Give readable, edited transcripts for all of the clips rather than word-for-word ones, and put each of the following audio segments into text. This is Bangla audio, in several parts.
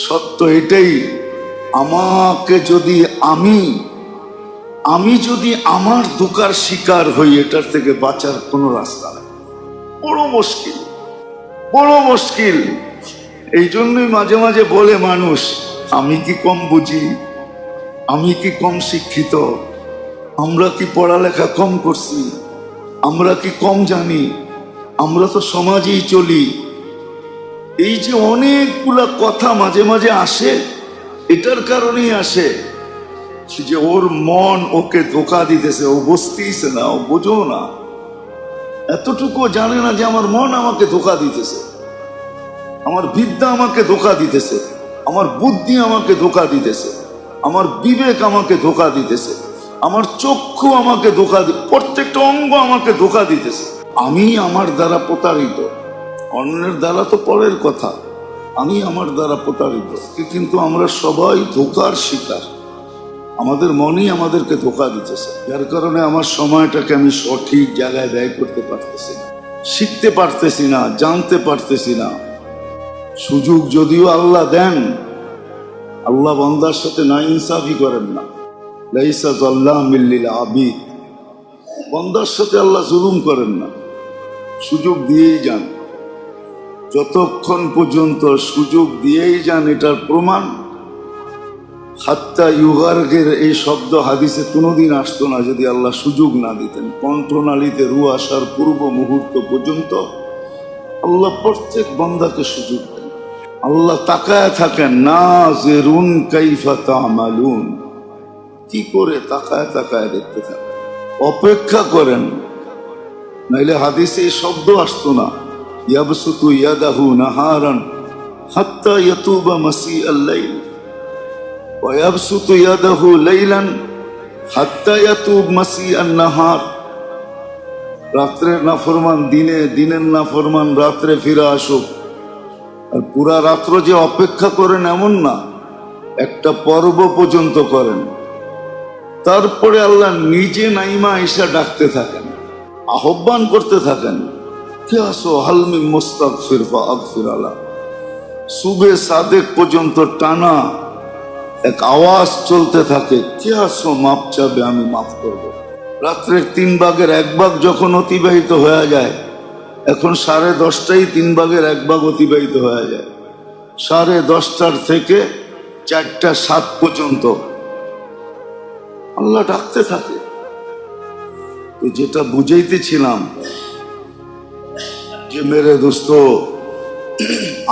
সত্য এটাই, আমাকে যদি আমি যদি আমার ধোঁকার শিকার হই, এটার থেকে বাঁচার কোনো রাস্তা নেই। বড় মুশকিল, বড় মুশকিল। এই জন্যই মাঝে মাঝে বলে মানুষ, আমি কি কম বুঝি, আমি কি কম শিক্ষিত, আমরা কি পড়ালেখা কম করছি, আমরা কি কম জানি, আমরা তো সমাজেই চলি। এই যে অনেকগুলা কথা মাঝে মাঝে আসে, এটার কারণেই আসে যে ওর মন ওকে ধোঁকা দিতেছে। ও বুঝতেইছে না, ও বোঝো না, এতটুকু জানে না যে আমার মন আমাকে ধোঁকা দিতেছে, আমার বিদ্যা আমাকে ধোঁকা দিতেছে, আমার বুদ্ধি আমাকে ধোঁকা দিতেছে, আমার বিবেক আমাকে ধোঁকা দিতেছে, আমার চক্ষু আমাকে ধোঁকা প্রত্যেকটা অঙ্গ আমাকে ধোঁকা দিতেছে। আমি আমার দ্বারা প্রতারিত, অন্যের দ্বারা তো পরের কথা, আমি আমার দ্বারা প্রতারিত। কিন্তু আমরা সবাই ধোঁকার শিকার, আমাদের মনই আমাদেরকে ধোঁকা দিতেছে। যার কারণে আমার সময়টাকে আমি সঠিক জায়গায় ব্যয় করতে পারতেছি না, শিখতে পারতেছি না, জানতে পারতেছি না। সুযোগ যদিও আল্লাহ দেন, আল্লাহ বান্দার সাথে নাইনসাফি করেন না। লাইসা যাল্লামিল লিল আবিদ, বান্দার সাথে আল্লাহ জুলুম করেন না, সুযোগ দিয়েই যান। যতক্ষণ পর্যন্ত সুযোগ দিয়েই যান, এটার প্রমাণ হাত্তা ইউগার্গের এই শব্দ হাদিসে কোনোদিন আসতো না যদি আল্লাহ সুযোগ না দিতেন। কণ্ঠনালীতে রু আসার পূর্ব মুহূর্ত পর্যন্ত আল্লাহ প্রত্যেক বান্দাকে সুযোগ দেন। আল্লাহ তাকায় থাকেন, নাযিরুন কাইফা তা'মালুন, কি করে তাকায় তাকায় দেখতে থাকেন, অপেক্ষা করেন। নাইলে হাদিসে এই শব্দ আসতো না, ইয়াবসুতু ইয়াদাহু নাহারান হাত্তা ইয়াতুবা মাসিআল লাইল ওয়া ইয়াবসুতু ইয়াদাহু লাইলান হাত্তা ইয়াতুব মাসিআন নাহার। রাত্রের নাফরমান দিনে, দিনের নাফরমান রাত্রে ফিরে আসুক। আর পুরা রাত্র যে অপেক্ষা করেন এমন না, একটা পর্ব পর্যন্ত করেন, তারপরে আল্লাহ নিজে নাইমা ঈশা ডাকতে থাকেন, আহ্বান করতে থাকেন, কে আসো হালমি মুস্তাগফির ফাগফির আলা। সুবে সাদেক পর্যন্ত টানা এক আওয়াজ চলতে থাকে, কে আসো মাপ চাবে, আমি মাফ করব। রাত্রের 3 ভাগের 1 ভাগ যখন অতিবাহিত হয়ে যায়, এখন 10:30টাই 3 ভাগের 1 ভাগ অতিবাহিত হয়ে যায়। 10:30টার থেকে 4:07 পর্যন্ত আল্লাহ ডাকতে থাকে। তো যেটা বুঝাইতেছিলাম যে মেরে দোস্ত,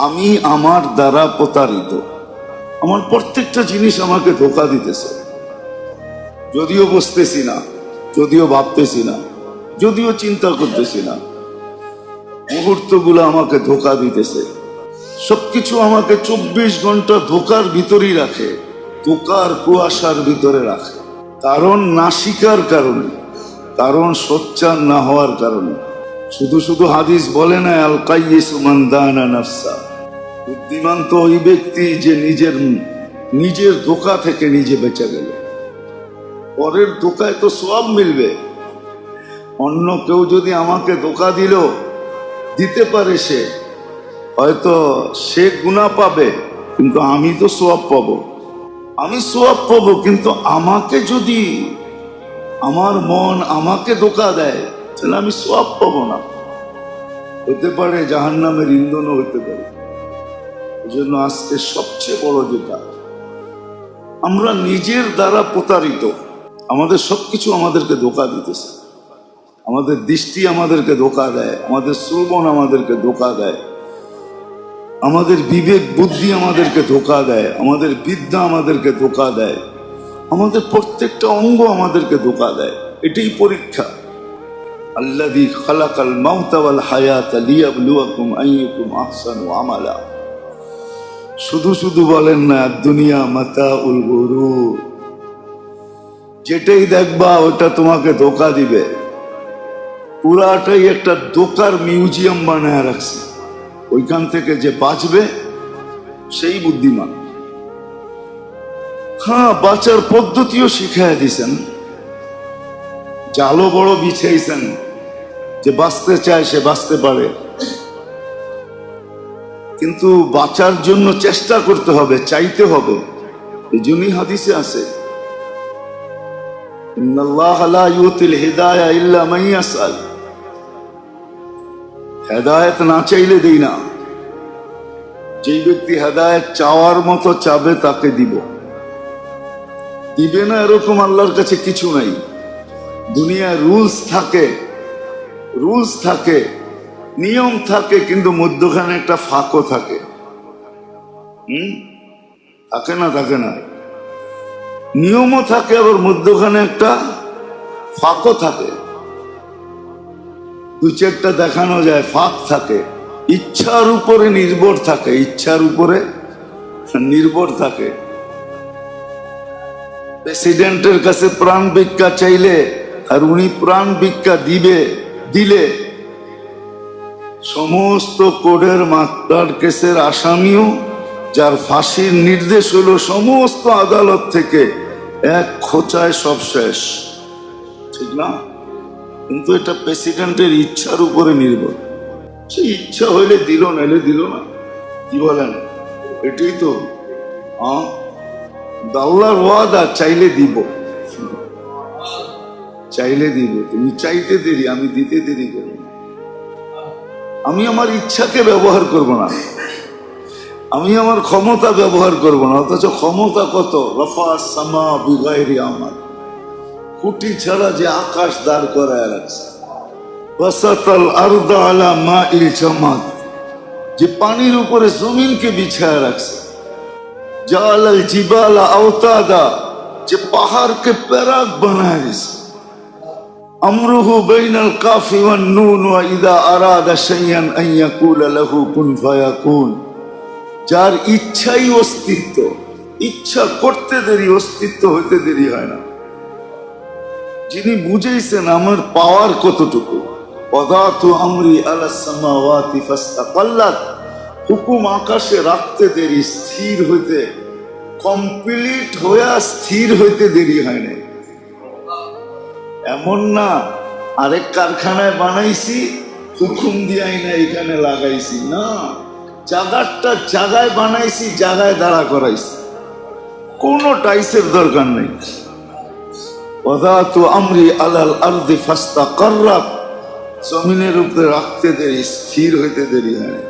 আমি আমার দ্বারা প্রতারিত, আমার প্রত্যেকটা জিনিস আমাকে ধোঁকা দিতেছে। যদিও বুঝতেছি না, যদিও ভাবতেছি না, যদিও চিন্তা করতেছি না, মুহূর্তগুলো আমাকে ধোঁকা দিতেছে। সবকিছু আমাকে 24 ঘন্টা ধোঁকার ভিতরেই রাখে, ধোঁকার কুয়াশার ভিতরে রাখে। কারণ না শিকার কারণে, কারণ সোচ্চার না হওয়ার কারণে। শুধু শুধু হাদিস বলে না, আল কাইয়িসু মান দানা নাফসা, বুদ্ধিমান তো ওই ব্যক্তি যে নিজের ধোঁকা থেকে নিজে বেঁচে গেল। পরের ধোঁকায় তো সওয়াব মিলবে। অন্য কেউ যদি আমাকে ধোঁকা দিতে পারে, সে হয়তো সে গুনাহ পাবে, কিন্তু আমি তো সওয়াব পাবো। আমি সওয়াব পাবো, কিন্তু আমাকে যদি আমার মন আমাকে ধোঁকা দেয়, তাহলে আমি সওয়াব পাবো না। হতে পারে জাহান্নামের ইন্ধনও হতে পারে। এই জন্য আজকে সবচেয়ে বড় যেটা, আমরা নিজের দ্বারা প্রতারিত। আমাদের সবকিছু আমাদেরকে ধোঁকা দিতেছে। আমাদের দৃষ্টি আমাদেরকে ধোঁকা দেয়, আমাদের শ্রবণ আমাদেরকে ধোঁকা দেয়, আমাদের বিবেক বুদ্ধি আমাদেরকে ধোঁকা দেয়, আমাদের বিদ্যা আমাদেরকে ধোঁকা দেয়, আমাদের প্রত্যেকটা অঙ্গ আমাদেরকে ধোঁকা দেয়। এটাই পরীক্ষা। আল্লাযী খালাকাল মাউতা ওয়াল হায়াতা লিয়াবলুয়াকুম আইয়ুকুম আহসানু আমালা। শুধু শুধু বলেন না দুনিয়া মাতাউল গুরুর, যেটাই দেখবা ওটা তোমাকে ধোঁকা দিবে। পুরাটাই একটা ধোঁকার মিউজিয়াম বানায় রাখছে। ওইখান থেকে যে বাঁচবে সেই বুদ্ধিমান। হ্যাঁ, বাঁচার পদ্ধতিও শিখাইয়া দিছেন, জালও বড় বিছাইছেন, যে বাঁচতে চায় সে বাঁচতে পারে। কিন্তু বাঁচার জন্য চেষ্টা করতে হবে, চাইতে হবে। এই জন্যই হাদিসে আছে, ইন্নাল্লাহ লা ইউতিল হিদায়া ইল্লা মান ইয়াসআল। হেদায়েত না চাইলে দেই না। যেই ব্যক্তি হেদায়েত চাওয়ার মতো চাবে তাকে দিব। দিবে না এরকম আল্লাহর কাছে কিছু নাই। দুনিয়ায় রুলস থাকে, নিয়ম থাকে, কিন্তু মধ্যখানে একটা ফাঁকও থাকে। থাকে না? নিয়মও থাকে, আবার মধ্যখানে একটা ফাঁকও থাকে। দুই চারটা দেখানো যায়, ফাঁক থাকে। ইচ্ছার উপরে নির্ভর থাকে। প্রেসিডেন্টের কাছে প্রাণ ভিক্ষা চাইলে আর উনি প্রাণ ভিক্ষা দিলে সমস্ত কোর্টের মামলার কেসের আসামিও, যার ফাঁসির নির্দেশ হলো, সমস্ত আদালত থেকে এক খোঁচায় সব শেষ, ঠিক না? কিন্তু এটা প্রেসিডেন্টের ইচ্ছার উপরে নির্ভর। সে ইচ্ছা হইলে দিল, নাইলে দিল না। কি বলেন? এটাই তো আল্লাহর ওয়াদা, চাইলে দিব। তুমি চাইতে দেরি, আমি দিতে দেরি করব না। আমি আমার ইচ্ছাকে ব্যবহার করব না, আমি আমার ক্ষমতা ব্যবহার করব না। অথচ ক্ষমতা কত! রাফা'আস সামা বিগাইরি আমাল, খুঁটি ছাড়া যে আকাশ দাঁড় করায় রাখছে। ওয়াসাতাল আরদা আলা মাইল জামাদ, যে পানির উপরে জমিনকে বিছায়া রাখছে। জালাল জিবালা আওতাদা, যে পাহাড়কে প্যারাক বানায় দিছে। আমরুহু বাইনাল কাফি ওয়ান নুন ওয়া ইযা আরাদা শাইআন আন ইয়াকুলা লাহু কুন ফায়াকুন, যার ইচ্ছাই অস্তিত্ব। ইচ্ছা করতে দেরি, অস্তিত্ব হইতে দেরি হয় না। যিনি বুঝাইছেন আমার পাওয়ার কতটুকু। ওয়াদাতু আমরি আলাস সামাওয়াতি ফাস্তাকাল্লাত, হুকুম আকাশে রাখতে দেরি, স্থির হইতে, কমপ্লিট হইয়া স্থির হইতে দেরি হয় না। এমন না আরেক কারখানায় বানাইছি, হুকুম দিয়াই না এখানে লাগাইছি, না, জায়গাটা জায়গায় বানাইছি, জায়গায় দাঁড়া করাইছি, কোনো টাইসের দরকার নেই। ওয়াদাতু আমরি আলাল আরদি ফাস্তাকাররাত, জমিনের উপরে রাখতে দেরি, স্থির হইতে দেরি হয়।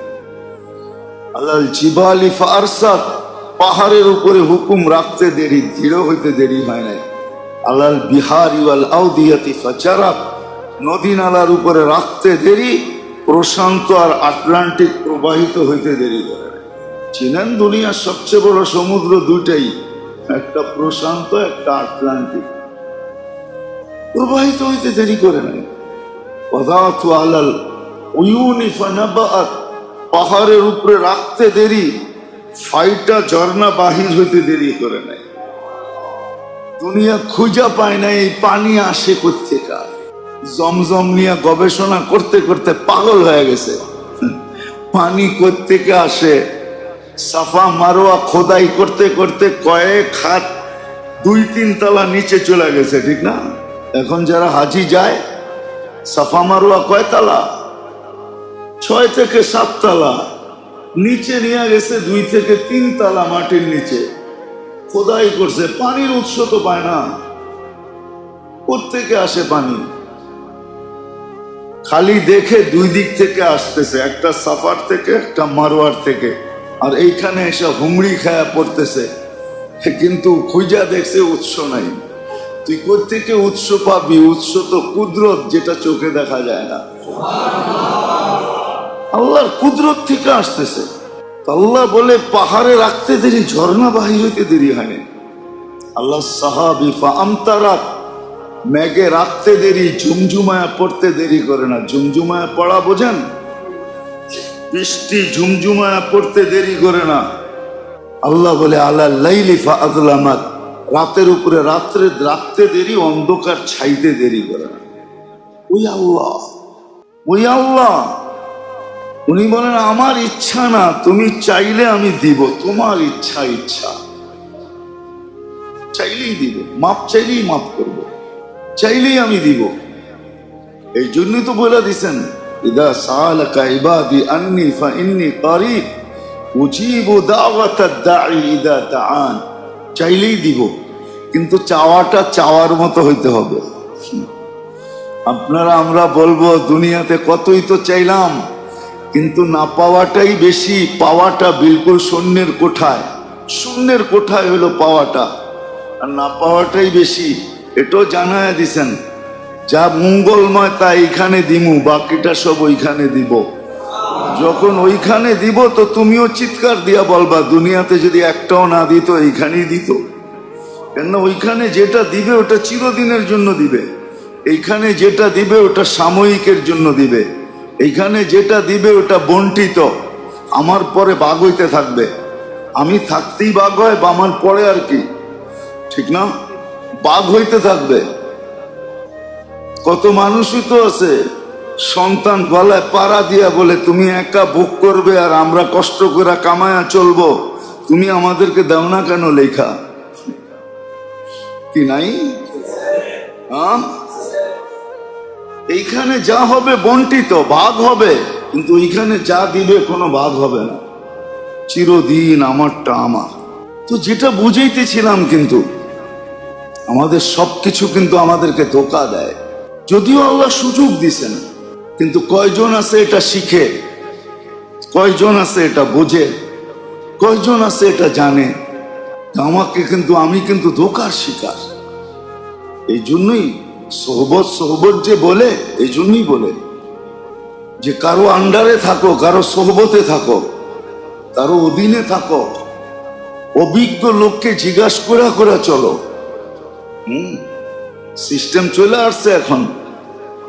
আলাল জিবালি ফারসাত, পাহাড়ের উপরে হুকুম রাখতে দেরি, দৃঢ় হইতে দেরি হয় নাই। আলাল বিহারি ওয়াল আউদিয়াতি ফাজারাত, নদী নালার উপরে রাখতে দেরি, প্রশান্ত আর আটলান্টিক প্রবাহিত হইতে দেরি করে। চিনেন দুনিয়ার সবচেয়ে বড় সমুদ্র দুইটাই, একটা প্রশান্ত, একটা আটলান্টিক। প্রবাহিত হইতে দেরি করে নাই। ওয়াদাতু আলাল উয়ুনি ফানাবাত, পাহাড়ের উপরে রাখতে দেরি, ফাইটা ঝর্ণা বাহির হইতে দেরি করে নাই। দুনিয়া খুঁজা পায় না এই পানি আসে কোত্থেকে। জমজম নিয়ে গবেষণা করতে করতে পাগল হয়ে গেছে, পানি কোত্থেকে আসে। সাফা মারোয়া খোদাই করতে করতে কয়েক হাত, 2-3 তলা নিচে চলে গেছে, ঠিক না? এখন যারা হাজি যায়, সাফা মারোয়া কয় তলা? 6 থেকে 7 তলা নিচে নিয়ে গেছে, 2 থেকে 3 তলা মাটির নিচে খোদাই করছে। পানির উৎস তো পায় না, কোত্থেকে আসে পানি? খালি দেখে 2 দিক থেকে আসতেছে, একটা সাফার থেকে, একটা মারোয়ার থেকে, আর এইখানে এসে হুমড়ি খায়া পড়তেছে, কিন্তু খুঁজা দেখছে উৎস নাই। তুই কোত্থেকে উৎস পাবি? উৎস তো কুদরত, যেটা চোখে দেখা যায় না। আল্লাহর কুদরত থেকে আসতেছে। আল্লাহ বলে পাহাড়ে রাখতে দেরি, ঝর্ণা বাহির হইতে দেরি হয়নি। আল্লাহ সাহাবি ফাআমতারাত, মেঘে রাখতে দেরি, ঝুমঝুমায়া পড়তে দেরি করে না। ঝুমঝুমায়া পড়া বোঝেন? বৃষ্টি ঝুমঝুমায়া পড়তে দেরি করে না। আল্লাহ বলে আলা লাইলি ফাআযলামাত, রাতের উপরে রাত্রে রাখতে দেরি, অন্ধকার ছাইতে দেরি করে না। ওই আল্লাহ উনি বলেন আমার ইচ্ছা না, তুমি চাইলে আমি দিব। তোমার ইচ্ছা, চাইলেই দিব, মাপ চাইলেই মাপ করব, চাইলেই আমি দিব। এই জন্যই তো বলে দিছেন, ইদা সাআলাকা ইবাদি আন্নি ফাইন্নি কারীব উজিবু দাওয়াতাদ দাঈ ইযা দাআন, চাইলেই দিব, কিন্তু চাওয়াটা চাওয়ার মতো হইতে হবে। আপনারা আমরা বলবো দুনিয়াতে কতই তো চাইলাম, কিন্তু না পাওয়াটাই বেশি, পাওয়াটা বিলকুল শূন্যের কোঠায়। শূন্যের কোঠায় হলো পাওয়াটা, আর না পাওয়াটাই বেশি। এটাও জানায় দিছেন, যা মঙ্গলময় তা এইখানে দিমু, বাকিটা সব ওইখানে দিব। যখন ওইখানে দিব তো তুমিও চিৎকার দিয়া বলবা, দুনিয়াতে যদি একটাও না দিত এইখানেই দিত। কেননা ওইখানে যেটা দিবে ওটা চিরদিনের জন্য দিবে, এইখানে যেটা দিবে ওটা সাময়িকের জন্য দিবে। এইখানে যেটা দিবে ওটা বন্টিত, আমার পরে ভাগ হইতে থাকবে। আমি থাকতেই ভাগ হয়, বা আমার পরে আর কি, ঠিক না? ভাগ হইতে থাকবে। কত মানুষই তো আছে সন্তান গলায় পাড়া দিয়া বলে, তুমি একা ভোগ করবে আর আমরা কষ্ট করে কামায়া চলবো, তুমি আমাদেরকে দাও না কেন লেখা? কি নাই? এইখানে যা হবে বন্টিত, ভাগ হবে, কিন্তু ওইখানে যা দিবে কোনো ভাগ হবে না, চিরদিন আমারটা আমার। তো যেটা বুঝাইতেছিলাম, কিন্তু আমাদের সবকিছু কিন্তু আমাদেরকে ধোঁকা দেয়। যদিও আল্লাহ সুযোগ দিছেন, কিন্তু কয়জন আছে এটা শিখে, কয়জন আছে এটা বোঝে, কয়জন আছে এটা জানে? আমি কিন্তু ধোঁকার শিকার। এই জন্যই সোহবত সোহবত যে বলে, এই জন্যই বলে যে কারো আন্ডারে থাকো, কারো সোহবতে থাকো, কারো অধীনে থাকো, অভিজ্ঞ লোককে জিজ্ঞাসা করে চলো। সিস্টেম চলে আসছে এখন,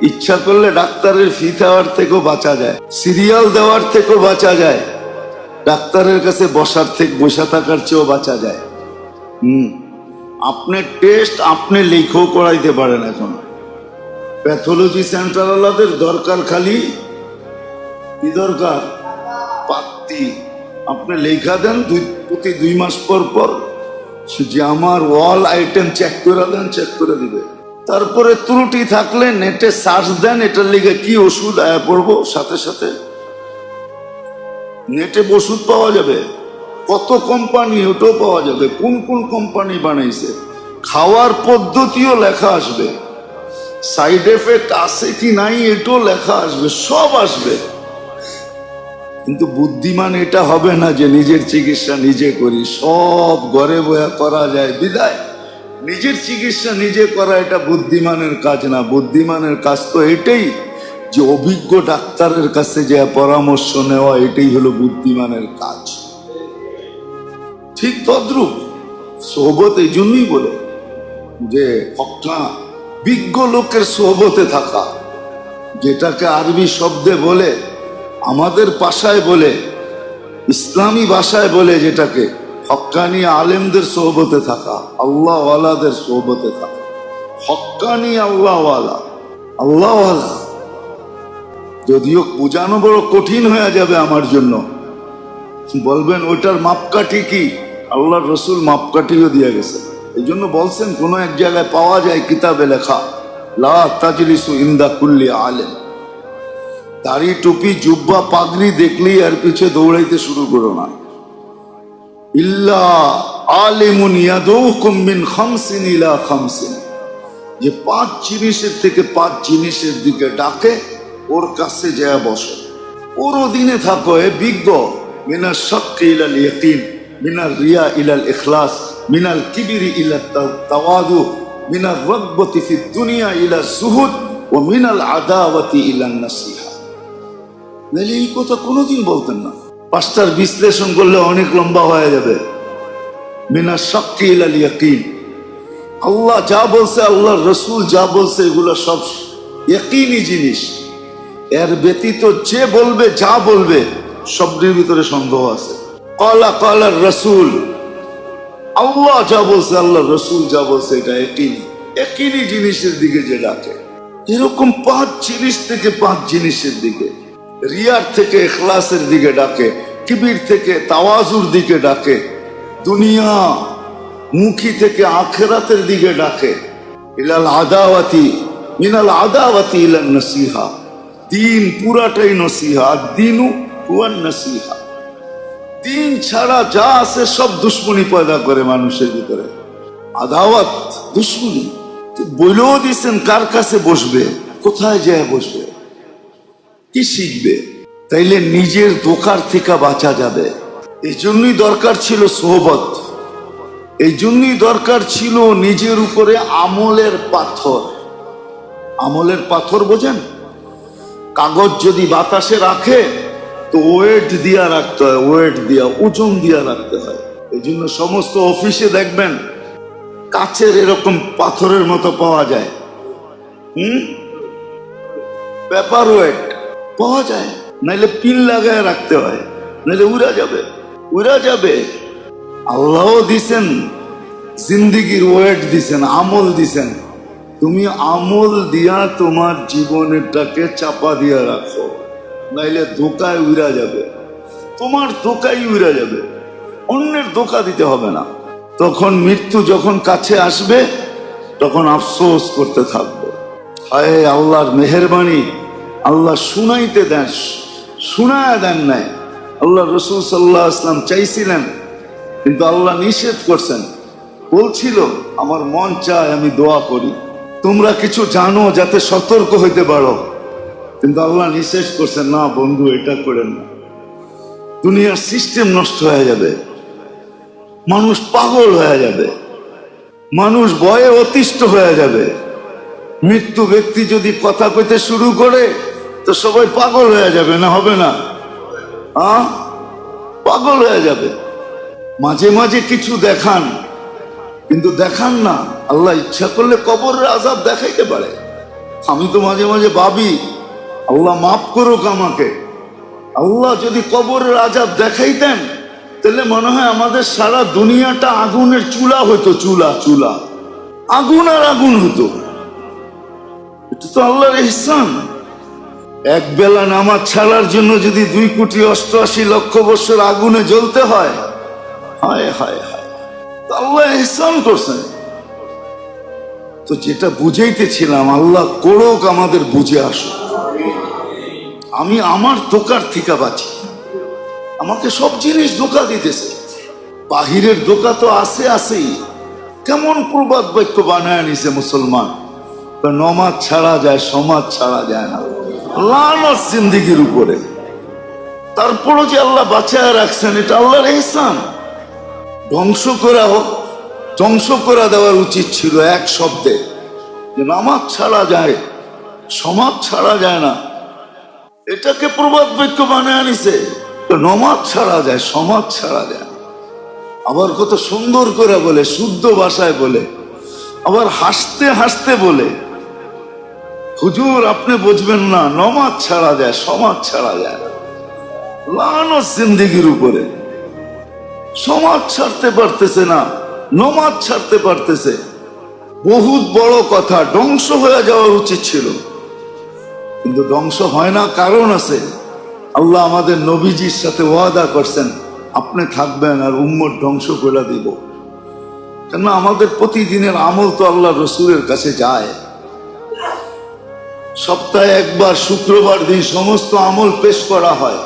ইচ্ছা করলে ডাক্তারের ফি দেওয়ার থেকেও বাঁচা যায়, সিরিয়াল দেওয়ার থেকেও বাঁচা যায়, ডাক্তারের কাছে বসার থেকে বসে থাকার চেয়েও বাঁচা যায়। আপনার টেস্ট আপনি লেখেও করাইতে পারেন। এখন প্যাথোলজি সেন্টারওয়ালাদের দরকার খালি কি দরকার? পাত্তি। আপনি লেখা দেন প্রতি 2 মাস পর পর যে আমার অল আইটেম চেক করে দেন, চেক করে দিবে। তারপরে ত্রুটি থাকলে নেটে সার্চ দেন, এটার লিগে কি ওষুধ আয়া পড়বো, সাথে সাথে নেটে ওষুধ পাওয়া যাবে। কত কোম্পানি, ওটাও পাওয়া যাবে, কোন কোন কোম্পানি বানাইছে, খাওয়ার পদ্ধতিও লেখা আসবে, সাইড এফেক্ট আছে কি নাই এটাও লেখা আসবে, সব আসবে। কিন্তু বুদ্ধিমান এটা হবে না যে নিজের চিকিৎসা নিজে করি, সব ঘরে বয়া করা যায় বিদায়। নিজের চিকিৎসা নিজে করা এটা বুদ্ধিমানের কাজ না। বুদ্ধিমানের কাজ তো এটাই যে অভিজ্ঞ ডাক্তারের কাছে যে পরামর্শ নেওয়া, এটাই হলো বুদ্ধিমানের কাজ। ঠিক তদ্রূপ সোহবত এই জন্যই বলে যে বিজ্ঞ লোকের সোহবতে থাকা, যেটাকে আরবি শব্দে বলে, আমাদের ভাষায় বলে, ইসলামী ভাষায় বলে যেটাকে হক্কানি আলেমদের সোহবতে থাকা, আল্লাহ ওয়ালাদের সোহবতে থাকা। হক্কানি আল্লাহওয়ালা, আল্লাহওয়ালা যদিও বোঝানো বড় কঠিন হয়ে যাবে আমার জন্য। বলবেন ওইটার মাপকাঠি কি? আল্লাহর রসুল মাপকাঠিও দিয়ে গেছে। এই জন্য বলছেন, কোন এক জায়গায় পাওয়া যায় কিতাবে লেখা, লা তাজলিসু ইনদা কুল্লি আলেম। দাড়ি টুপি জুব্বা পাগড়ি দেখলেই আর পিছে দৌড়াইতে শুরু করো না। ইল্লা আলিমুন ইয়াদউকুম মিন খামসিন ইলা খামসিন, যে 5 জিনিসের থেকে 5 জিনিসের দিকে ডাকে, ওর কাছে যায় বসো, ওর অধীনে থাকো। এ বিজ্ঞ। মিনাল শাক্কি ইলাল ইয়াকিন, মিনাল রিয়া ইলাল ইখলাস, মিনাল কিবরি ইলা তাওয়াদু, মিনাল রাগবতি ফিদ দুনিয়া ইলা যুহুদ, ও মিনাল আদাওয়াতি ইলা নাসিহা। নাহলে এই কথা কোনোদিন বলতেন না। 5টার বিশ্লেষণ করলে অনেক লম্বা হয়ে যাবে। মিনাল শাক্কি ইলাল ইয়াকিন, আল্লাহ যা বলছে, আল্লাহর রাসূল যা বলছে, এগুলো সব ইয়াকিনি জিনিস। এর ব্যতীত যে বলবে, যা বলবে, শব্দের ভিতরে সন্দেহ আছে। কালা কালার রাসূল, আল্লাহ যা বলছে, আল্লাহর রাসূল যা বলছে, এটা একই জিনিসের দিকে যে ডাকে। এরকম 5 জিনিস থেকে 5 জিনিসের দিকে, রিয়ার থেকে ইখলাসের দিকে ডাকে, কিবির থেকে তাওয়াজুর দিকে ডাকে, দুনিয়া মুখী থেকে আখিরাতের দিকে ডাকে, ইলাল আদাওয়াতি, মিনাল আদাওয়াতি ইলান নাসিহা। দিন পুরাটাই নসিহা, দিনু হুয়ান নাসিহা। দিন ছাড়া যা আছে সব দুশ্মনী পয়দা করে মানুষের ভিতরে, আদাওয়াত, দুশ্মনী। বলেও দিচ্ছেন কার কাছে বসবে, কোথায় যায় বসবে, কি শিখবে। তাইলে নিজের দোকার থেকে বাঁচা যাবে। এই জন্যই দরকার ছিল সোহবত, এই জন্যই দরকার ছিল নিজের উপরে আমলের পাথর। আমলের পাথর বোঝেন? কাগজ যদি বাতাসে রাখে তো ওয়েট দিয়া রাখতে হয়, ওয়েট দিয়া, ওজন দিয়া রাখতে হয়। এই জন্য সমস্ত অফিসে দেখবেন কাচের এরকম পাথরের মতো পাওয়া যায়, পেপার ওয়েট পাওয়া যায়, নাইলে পিন লাগায় রাখতে হয়, নাইলে উড়া যাবে, উড়া যাবে। আল্লাহ দিছেন জিন্দিগির ওয়েট দিছেন, আমল দিছেন। তুমি আমল দিয়া তোমার জীবনটাকে চাপা দিয়া রাখো, নাইলে ধোকায় উড়া যাবে, তোমার ধোকায় উড়া যাবে, অন্যের ধোকা দিতে হবে না। তখন মৃত্যু যখন কাছে আসবে তখন আফসোস করতে থাকবে, হায় আল্লাহর মেহেরবানি, আল্লাহ শুনাইতে দেন, শুনায় দেন নাই। আল্লাহ রসুল সাল্লাল্লাহু আলাইহি ওয়াসাল্লাম চাইছিলেন, কিন্তু আল্লাহ নিষেধ করছেন। বলছিল আমার মন চায় আমি দোয়া করি, তোমরা কিছু জানো যাতে সতর্ক হইতে পারো, কিন্তু আল্লাহ নিষেধ করছেন, না বন্ধু এটা করেন না, দুনিয়ার সিস্টেম নষ্ট হয়ে যাবে, মানুষ পাগল হয়ে যাবে, মানুষ ভয়ে অতিষ্ঠ হয়ে যাবে। মৃত্যু ব্যক্তি যদি কথা কইতে শুরু করে তো সবাই পাগল হয়ে যাবে, না হবে না? পাগল হয়ে যাবে। মাঝে মাঝে কিছু দেখান, কিন্তু দেখান না, আল্লাহ ইচ্ছা করলে কবরের আযাব দেখাইতে পারে। আমি তো মাঝে মাঝে ভাবি, আল্লাহ মাফ করুক আমাকে, আল্লাহ যদি কবরের আযাব দেখাইতেন তাহলে মনে হয় আমাদের সারা দুনিয়াটা আগুনের চুলা হইতো, চুলা চুলা, আগুন আর আগুন হতো। এটা তো আল্লাহর ইহসান। এক বেলা নামাজ ছাড়ার জন্য যদি 2,88,00,000 বছর আগুনে জ্বলতে হয়, হায় হায় হায়, আল্লাহ ইহসান করছেন। তো যেটা বুঝাইতেছিলাম, আল্লাহ করুক আমাদের বুঝে আসুক। আমি আমার ধোকার থেকে বাঁচি, আমাকে সব জিনিস ধোকা দিতেছে। বাহিরের ধোকা তো আছে আছেই। কেমন প্রবাদ বাক্য বানায় নিছে মুসলমান, নমাজ ছাড়া যায়, সমাজ ছাড়া যায় না, লানত জিন্দিগির উপরে। তারপরও যে আল্লাহ বাঁচায় রাখছেন, এটা আল্লাহর ইহসান। ধ্বংস করে দেওয়ার উচিত ছিল এক শব্দে, যে নামাজ ছাড়া যায়, সমাজ ছাড়া যায় না। এটাকে প্রবাদ বাক্য বানায় নিছে, নমাজ ছাড়া যায়, সমাজ ছাড়া যায়। আবার কত সুন্দর করে বলে, শুদ্ধ ভাষায় বলে, আবার হাসতে হাসতে বলে, হুজুর আপনি বুঝবেন না, নমাজ ছাড়া যায়, সমাজ ছাড়া যায় না। লানত জিন্দিগির উপরে, সমাজ ছাড়তে পারতেছে না, নমাজ ছাড়তে পারতেছে। বহুত বড় কথা, ধ্বংস হয়ে যাওয়া উচিত ছিল, কিন্তু ধ্বংস হয় না, কারণ আছে। আল্লাহ আমাদের নবীজির সাথে ওয়াদা করছেন, আপনি থাকবেন আর উম্মত ধ্বংস করে দিব। কেন? আমাদের প্রতিদিনের আমল তো আল্লাহ রসুলের কাছে যায়। সপ্তাহে একবার শুক্রবার দিন সমস্ত আমল পেশ করা হয়,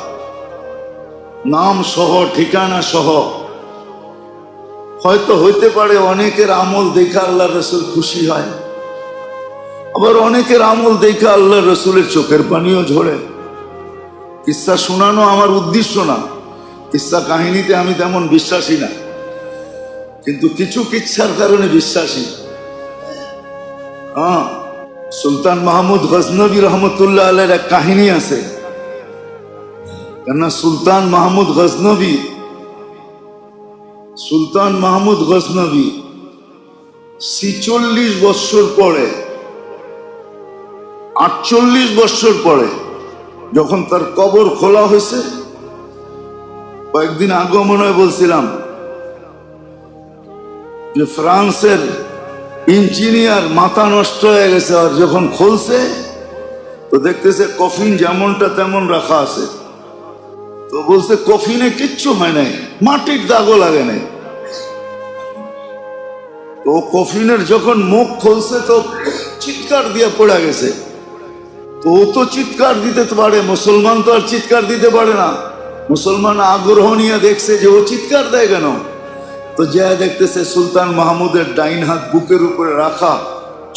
নাম সহ, ঠিকানা সহ। হয়তো হইতে পারে অনেকের আমল দেখে আল্লাহ রসুল খুশি হয়, আবার অনেকের আমল দেখে আল্লাহ রসুলের চোখের পানিও ঝরে। কিসসা শোনানো আমার উদ্দেশ্য না, কিসসা কাহিনীতে আমি তেমন বিশ্বাসী না, কিন্তু কিছু কিচ্ছার কারণে বিশ্বাসী। সুলতান মাহমুদ গজনবী রহমতুল্লাহ আলাইহির এক কাহিনী আছে। কেননা সুলতান মাহমুদ গজনবী 46 বছর পরে, 48 বছর পরে যখন তার কবর খোলা হয়েছে, কয়েকদিন আগে মনে হয় বলছিলাম যে ফ্রান্সের ইঞ্জিনিয়ার মাথা নষ্ট হয়ে গেছে, আর যখন খুলছে তো দেখতেছে কফিন যেমনটা তেমন রাখা আছে। তো বলছে কফিনে কিচ্ছু হয় নাই, মাটির দাগও লাগে নাই। তো কফিনের যখন মুখ খুলছে তো চিৎকার দিয়ে পড়ে গেছে। তো ও তো চিৎকার দিতে পারে, মুসলমান তো আর চিৎকার দিতে পারে না, মুসলমান আগ্রহ নিয়ে দেখছে যে ও চিৎকার দেয় কেন, তো যা দেখতেছে সুলতান মাহমুদের ডাইন হাত বুকের উপরে রাখা,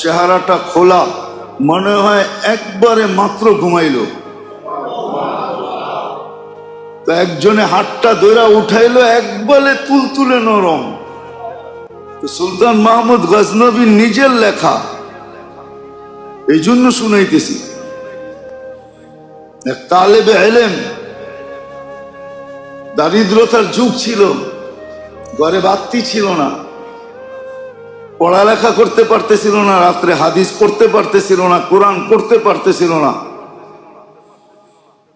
চেহারাটা খোলা, মনে হয় একবারে মাত্র ঘুমাইল। তো একজনে হাতটা ধরে উঠাইলো, একবারে তুলতুলে নরম। তো সুলতান মাহমুদ গজনবী নিজের লেখা, এই জন্য শুনাইতেছি। এক তালেবে ইলম, দারিদ্রতার যুগ ছিল, ঘরে বাতি ছিল না, পড়ালেখা করতে পারতেছিল না, রাত্রে হাদিস পড়তে পারতেছিল না, কোরআন পড়তে পারতেছিল না।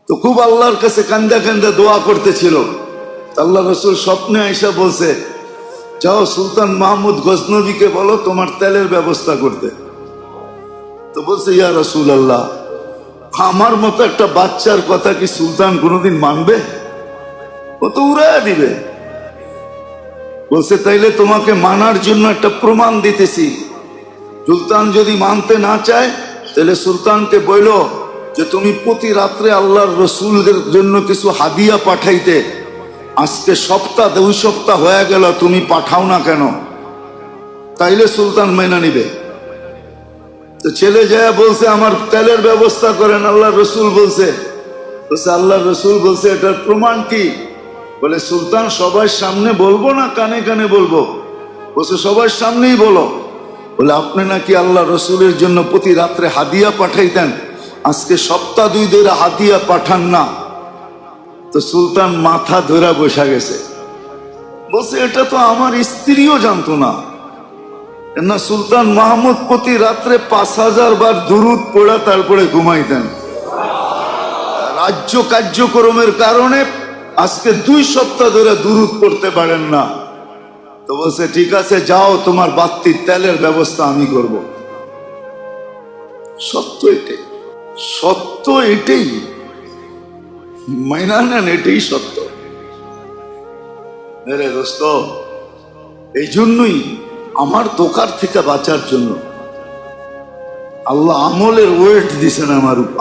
তো খুব আল্লাহর কাছে কান্দা কান্দা দোয়া করতেছিল। আল্লাহ রসুল স্বপ্নে আইসা বলছে, যাও সুলতান মাহমুদ গজনবীকে বলো তোমার তেলের ব্যবস্থা করতে। তো বলছে, ইয়া রসুল আল্লাহ, আমার মতো একটা বাচ্চার কথা কি সুলতান কোনোদিন মানবে? ও তো উড়াইয়া দিবে। বলছে, তাইলে তোমাকে মানার জন্য একটা প্রমাণ দিতেছি। সুলতান যদি মানতে না চায়, তাহলে সুলতানকে বইল যে তুমি প্রতি রাত্রে আল্লাহর রসুলদের জন্য কিছু হাদিয়া পাঠাইতে। আজকে সপ্তাহ 2 সপ্তাহ হয়ে গেল, তুমি পাঠাও না কেন? তাইলে সুলতান মাইনা নিবে। তো ছেলে যায় বলছে, আমার তেলের ব্যবস্থা করেন। আল্লাহ রসুল বলছে, আল্লাহ রসুল বলছে, এটার প্রমাণ কি? বলে, সুলতান সবার সামনে বলবো না কানে কানে বলবো? বলছে, সবার সামনেই বলো। বলে, আপনি নাকি আল্লাহ রসুলের জন্য প্রতি রাত্রে হাদিয়া পাঠাইতেন, আজকে সপ্তাহ 2 ধরে হাদিয়া পাঠান না। তো সুলতান মাথা ধরে বসা গেছে। বলছে, এটা তো আমার স্ত্রীও জানতো না। না, সুলতান মাহমুদ প্রতি রাত্রে 5000 বার দুরুদ পড়া তারপরে ঘুমাইতেন। রাজ্য কার্যক্রমের কারণে আজকে 2 সপ্তাহ ধরে দুরুদ পড়তে পারেন না। তো বলছে, ঠিক আছে, যাও, তোমার বাত্তির তেলের ব্যবস্থা আমি করব। সত্য এটাই, সত্য এটাই, মাইনা নেন, এটাই সত্য। রে দোস্ত, এই জন্যই আমার দোকার থেকে বাঁচার জন্য আল্লাহ আমলের ওয়েট দিছেন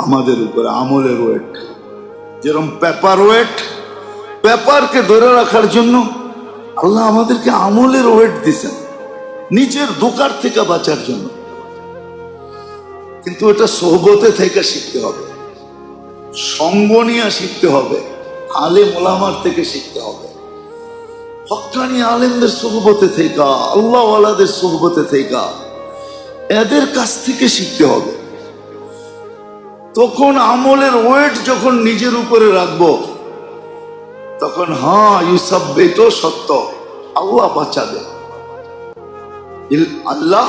আমাদের উপরে, আমলের ওয়েট। যেরকম পেপার ওয়েট, পেপারকে ধরে রাখার জন্য আল্লাহ আমাদেরকে আমলের ওয়েট দিছেন নিজের দোকার থেকে বাঁচার জন্য। কিন্তু এটা সোহবতে থেকে শিখতে হবে, সঙ্গ নিয়ে শিখতে হবে, আলেম ওলামার থেকে শিখতে হবে, হক্কানি আলেমদের সোহবতে থেকে, আল্লাহ ওয়ালাদের সোহবতে থেকে, এদের কাছ থেকে শিখতে হবে। তখন আমলের ওয়েট যখন নিজের উপরে রাখবো, তখন হ্যাঁ, ইউসাব্বিত, সত্য, আল্লাহ বাঁচাবে, আল্লাহ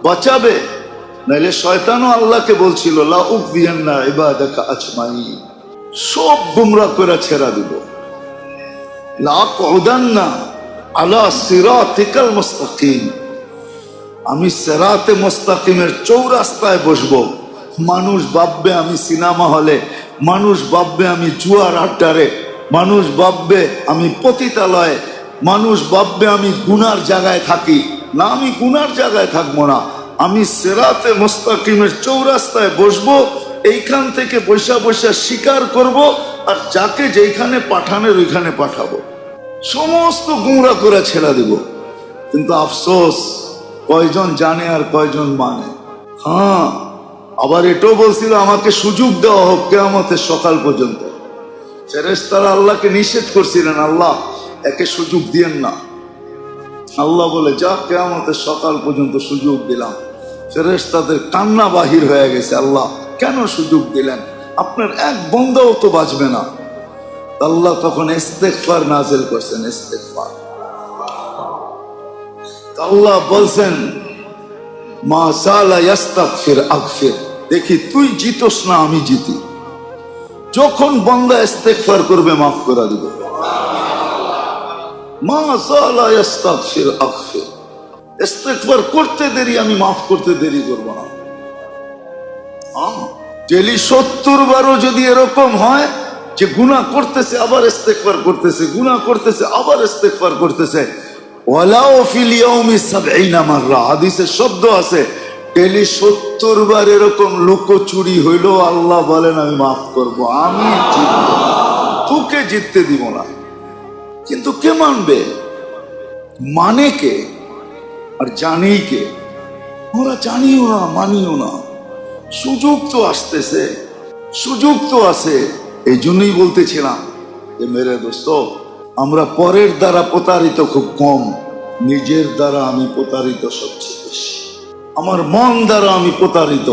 বাঁচাবে। নাইলে শয়তানও আল্লাহকে বলছিল, লা উযিয়ান্না ইবাদাকা আজমাইন, সব গুমরাহ করে ছেড়া দিব। লা কউদান্না আলা সিরাতিকাল মুস্তাকিম, আমি সিরাতে মুস্তাকিমের চৌরাস্তায় বসবো। মানুষ ভাববে আমি সিনেমা হলে, মানুষ ভাববে আমি জুয়ার আড্ডারে, মানুষ ভাববে আমি পতিতালয়ে, মানুষ ভাববে আমি গুনার জায়গায় থাকি। না, আমি গুনার জায়গায় থাকবো না, আমি সিরাতে মুস্তাকিমের চৌরাস্তায় বসবো। এইখান থেকে বৈশা বৈশা স্বীকার করব, আর যাকে যেখানে পাঠানোর ওইখানে পাঠাবো, সমস্ত গুমরাহ করে ছেড়ে দেব। কিন্তু আফসোস, কয়জন জানে আর কয়জন মানে। হ্যাঁ, আবার এটাও বলছিল আমাকে সুযোগ দেওয়া হোক কিয়ামতের সকাল পর্যন্ত। ফেরেশতারা আল্লাহকে নিষেধ করছিলেন, আল্লাহ একে সুযোগ দিয়েন না। আল্লাহ বলে, যা, কিয়ামতের সকাল পর্যন্ত সুযোগ দিলাম। ফেরেশতাদের কান্না বাহির হয়ে গেছে, আল্লাহ কেন সুযোগ দিলেন? আপনার এক বন্দাও তো বাঁচবে না। আল্লাহ তখন ইস্তেগফার নাযিল করছেন, ইস্তেগফার। আল্লাহ বলছেন, মা সালা ইস্তাগফির আগফির, দেখি তুই জিতোস না, আমি জিতি। যখন বান্দা ইস্তেগফার করবে, মাফ করে দিব। মা সালা ইস্তাগফির আগফির, ইস্তেগফার করতে দেরি, আমি মাফ করতে দেরি করব না। ডেলি 70 বারও যদি এরকম হয় যে গুনাহ করতেছে আবার ইস্তেগফার করতেছে, গুনাহ করতেছে আবার ইস্তেগফার করতেছে, ওয়ালাউ ফিল ইয়াউমি 70 মাররা, হাদিসে শব্দ আছে, ডেলি 70 বার এরকম লুকোচুরি হইলো, আল্লাহ বলেন আমি মাফ করব, আমি জিতব। তোকে জিততে দিব না। কিন্তু কে মানবে? মানে কে? আর জানেই কে? ওরা জানিও না, মানিও না। সুযোগ তো আসতেছে, সুযোগ তো আছে। এই জন্যই বলতেছিলাম যে মেরে দোস্ত, আমরা পরের দ্বারা প্রতারিত খুব কম, নিজের দ্বারা আমি প্রতারিত সবচেয়ে বেশি। আমার মন দ্বারা আমি প্রতারিত,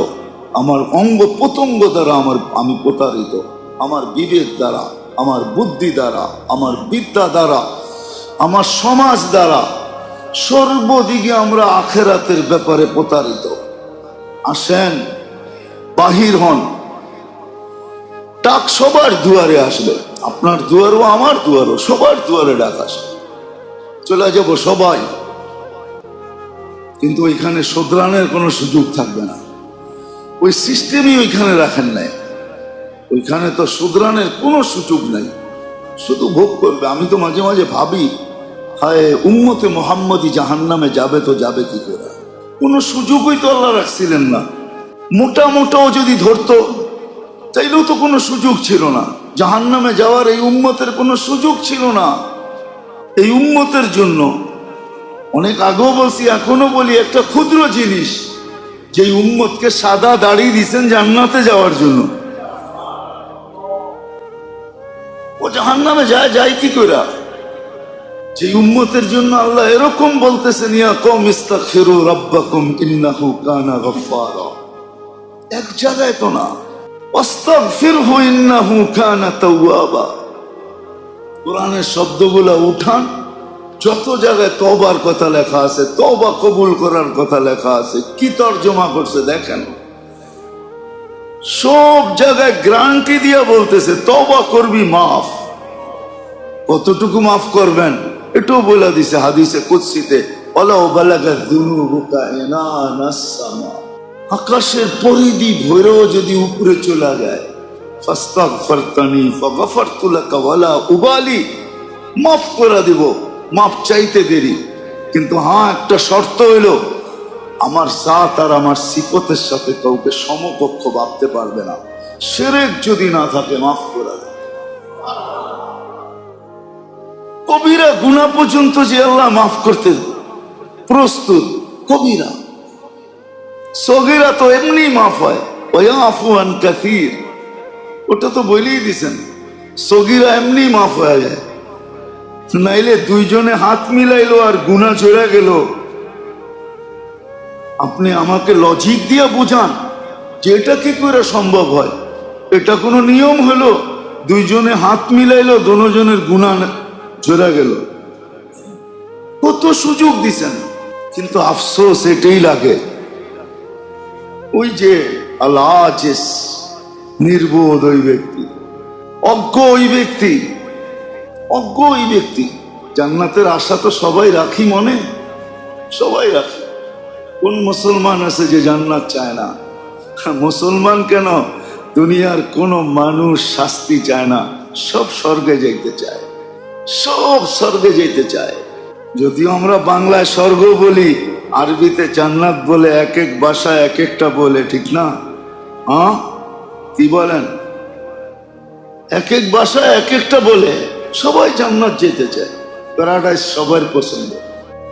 আমার অঙ্গ প্রত্যঙ্গ দ্বারা আমি প্রতারিত, আমার বিবেক দ্বারা, আমার বুদ্ধি দ্বারা, আমার বিদ্যা দ্বারা, আমার সমাজ দ্বারা, সর্বদিকে আমরা আখেরাতের ব্যাপারে প্রতারিত। আসেন, বাহির হন, ডাক সবার দুয়ারে আসবে, আপনার দুয়ারও আমার দুয়ারও, সবার দুয়ারে ডাক আসবে। চলে যাব সবাই, কিন্তু ওইখানে শোধরানোর কোনো সুযোগ থাকবে না। ওই সিস্টেমই ওইখানে রাখেন নাই। ওইখানে তো শোধরানোর কোনো সুযোগ নাই, শুধু ভোগ করবে। আমি তো মাঝে মাঝে ভাবি, হায় উম্মতে মোহাম্মদী জাহান্নামে যাবে তো যাবে কি করে? কোনো সুযোগই তো আল্লাহ রাখছিলেন না। মোটা মোটাও যদি ধরতো তাইলেও তো কোনো সুযোগ ছিল না। জাহান্নামে যাওয়ার এই উম্মতের কোনো সুযোগ ছিল না। এই উম্মতের জন্য অনেক আগেও বলছি, এখনো বলি, একটা ক্ষুদ্র জিনিস, যে উম্মতকে সাদা দাড়ি দিছেন জান্নাতে যাওয়ার জন্য। ও জাহান্নামে যায় কি করে? যে উম্মতের জন্য আল্লাহ এরকম বলতেছেন, ইয়া কওম ইস্তাগফিরু রাব্বাকুম ইন্নাহু কানা গাফফারা। এক জায়গায় তো না, ওয়াস্তাগফিরহু ইন্নাহু কানা তাওয়াবা। কোরআনের শব্দগুলো উঠান, যত জায়গায় তওবার কথা লেখা আছে, তওবা কবুল করার কথা লেখা আছে, কি তর্জমা করছে দেখেন। সব জায়গায় গ্যারান্টি দিয়া বলতেছে তওবা করবি, মাফ। কতটুকু মাফ করবেন এটাও বলে দিছে হাদিসে কুদসিতে, ওয়ালাউ বালাগাত যুনুবুকা ইনানাস সামা। আকাশের পরিধি ভৈরও যদি উপরে চলে যায়, ফাস্তাগফিরতানি ফাগফারতু লাকা ওয়ালা উবালি, মাফ করে দিব, মাফ চাইতে দেরি। কিন্তু হ্যাঁ, একটা শর্ত হইলো, আমার জাত আর আমার সিফতের সাথে কাউকে সমকক্ষ ভাবতে পারবে না। শিরক যদি না থাকে মাফ করে দেয়। কবিরা গুনাহ পর্যন্ত যে আল্লাহ মাফ করতে প্রস্তুত, কবিরা। সগীরা তো এমনি মাফ হয়, ওয়ায়াফু আন কাসীর, ওটা তো বলেই দিছেন, সগীরা এমনি মাফ হয়ে যায়। নাইলে দুইজনে হাত মিলাইলো আর গুনাহ চলে গেল। আপনি আমাকে লজিক দিয়ে বুঝান যে এটা কি করে সম্ভব হয়? এটা কোনো নিয়ম হলো? দুইজনে হাত মিলাইলো, দুজনের গুনাহ চলে গেল। কত সুযোগ দিছেন, কিন্তু আফসোস এটাই লাগে, ওই যে আল-আজিজ, নির্বোধ ওই ব্যক্তি, অজ্ঞ ওই ব্যক্তি, অজ্ঞ ওই ব্যক্তি। জান্নাতের আশা তো সবাই রাখি মনে, সবাই রাখি। কোন মুসলমান আছে যে জান্নাত চায় না? মুসলমান কেন, দুনিয়ার কোন মানুষ শাস্তি চায় না, সব স্বর্গে যাইতে চায়, সব স্বর্গে যেতে চায়। যদিও আমরা বাংলায় স্বর্গ বলি, আরবিতে জান্নাত বলে, এক এক ভাষায় এক একটা বলে, ঠিক না? হ্যাঁ, কি বলেন? এক এক ভাষায় এক একটা বলে। সবাই জান্নাত যেতে চায়, প্যারাডাইস সবার পছন্দ।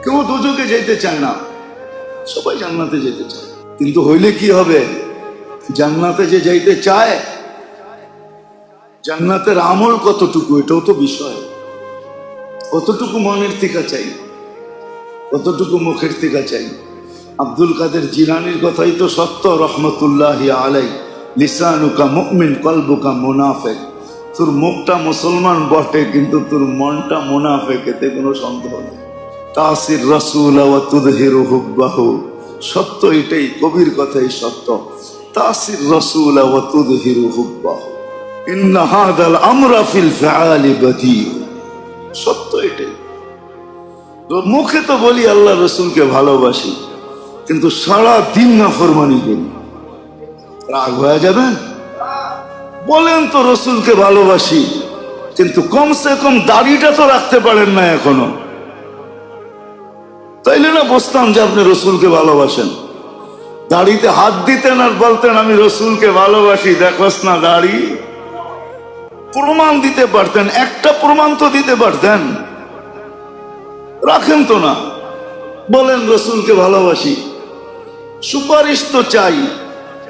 কেউ দুজকে যেতে চায় না, সবাই জান্নাতে যেতে চায়। কিন্তু হইলে কি হবে? জান্নাতে যে যাইতে চায়, জান্নাতের আমল কতটুকু এটাও তো বিষয়। কতটুকু মনের থেকে চাই, কতটুকু মুখের থেকে চাই। আব্দুল কাদের জিলানীর কথাই তো সত্য, রহমতুল্লাহি আলাই, লিসানুকা মুমিন কলবুকা মুনাফিক। তোর মুখটা মুসলমান বটে, কিন্তু তোর মনটা মুনাফিক, এতে কোনো সন্দেহ নেই। তাসির রাসূল ওয়া তুযহিরু হুব্বাহু, সত্য এটাই, কবির কথাই সত্য। তাসির রাসূল ওয়া তুযহিরু হুব্বাহু, ইন্না হাদাল আমরা ফিল ফিআলি বাদী। সত্য এটাই। মুখে তো বলি আল্লাহ রসুলকে ভালোবাসি, কিন্তু সারা দিন নাফরমানি করি, রাগ হয়ে যাবেন? বলেন তো রসুলকে ভালোবাসি, কিন্তু কমসে কম দাড়িটা তো রাখতে পারেন না এখনো। তাইলে না বুঝতাম যে আপনি রসুলকে ভালোবাসেন। দাড়িতে হাত দিতেন আর বলতেন আমি রসুলকে ভালোবাসি, দেখোস না দাড়ি। প্রমাণ দিতে পারতেন, একটা প্রমাণ তো দিতে পারতেন, রাখেন তো না। বলেন রসুলকে ভালোবাসি, সুপারিশ তো চাই,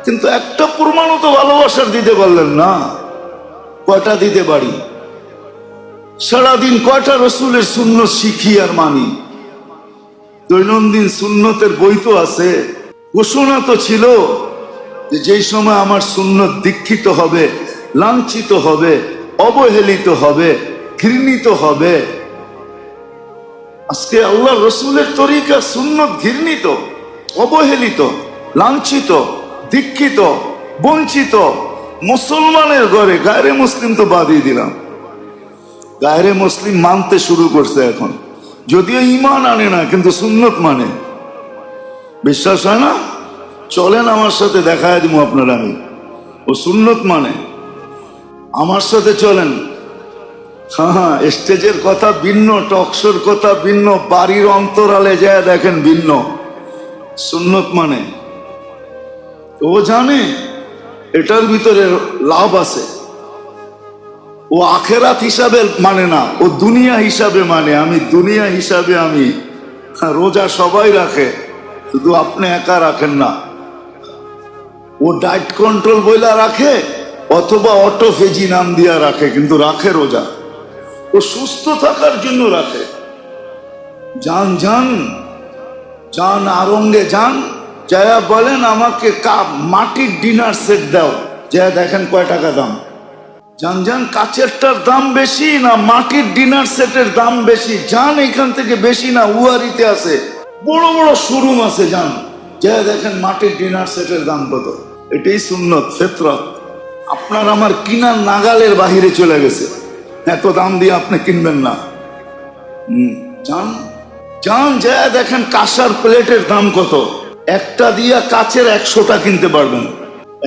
কিন্তু একটা প্রমাণও তো ভালোবাসার দিতে পারলেন না। কয়টা দিতে পারি? সারাদিন কয়টা রসুলের সুন্নত শিখি আর মানি? দৈনন্দিন সুন্নতের বই তো আছে, ঘোষণা তো ছিল যে যেই সময় আমার সুন্নত দীক্ষিত হবে, লাঞ্ছিত হবে, অবহেলিত হবে, ঘৃণিত হবে। আজকে আল্লাহ রসুলের তরিকা সুন্নত ঘৃণিত, অবহেলিত, লাঞ্ছিত, দীক্ষিত, বঞ্চিত। মুসলমানের ঘরে, গায়রে মুসলিম তো বাদই দিলাম, গায়রে মুসলিম মানতে শুরু করছে এখন, যদিও ঈমান আনে না কিন্তু সুন্নত মানে। বিশ্বাস হয় না? চলেন আমার সাথে, দেখায় দিব আপনারা, আমি ও সুন্নত মানে। আমার সাথে চলেন। হ্যাঁ, স্টেজের কথা ভিন্ন, টকশোর কথা ভিন্ন, বাড়ির অন্তরালে যায় দেখেন ভিন্ন। সুন্নত মানে ও জানে এটার ভিতরে লাভ আছে। ও আখেরাত হিসাবে মানে না, ও দুনিয়া হিসাবে মানে। আমি দুনিয়া হিসাবে আমি। রোজা সবাই রাখে, শুধু আপনি একা রাখেন না। ও ডায়েট কন্ট্রোল বইলা রাখে, অথবা অটোফেজি নাম দিয়া রাখে, কিন্তু রাখে রোজা। ও সুস্থ থাকার জন্য রাখে। যান যান যান আরঙ্গে যান, যায়া বলেন আমাকে মাটির ডিনার সেট দাও, যা দেখেন কয় টাকা দাম। যান যান, কাচেরটার দাম বেশি না মাটির ডিনার সেটের দাম বেশি? যান এখান থেকে, বেশি না উয়ারিতে আছে, বড় বড় শোরুম আছে, যান যা দেখেন মাটির ডিনার সেটের দাম কত। এটাই সুন্নত, ফিতরত। আপনার আমার কিনার নাগালের বাহিরে চলে গেছে, এত দাম দিয়ে আপনি কিনবেন না। যান যান, যা দেখেন কাঁসার প্লেটের দাম কত। একটা দিয়া কাচের 100টা কিনতে পারবেন।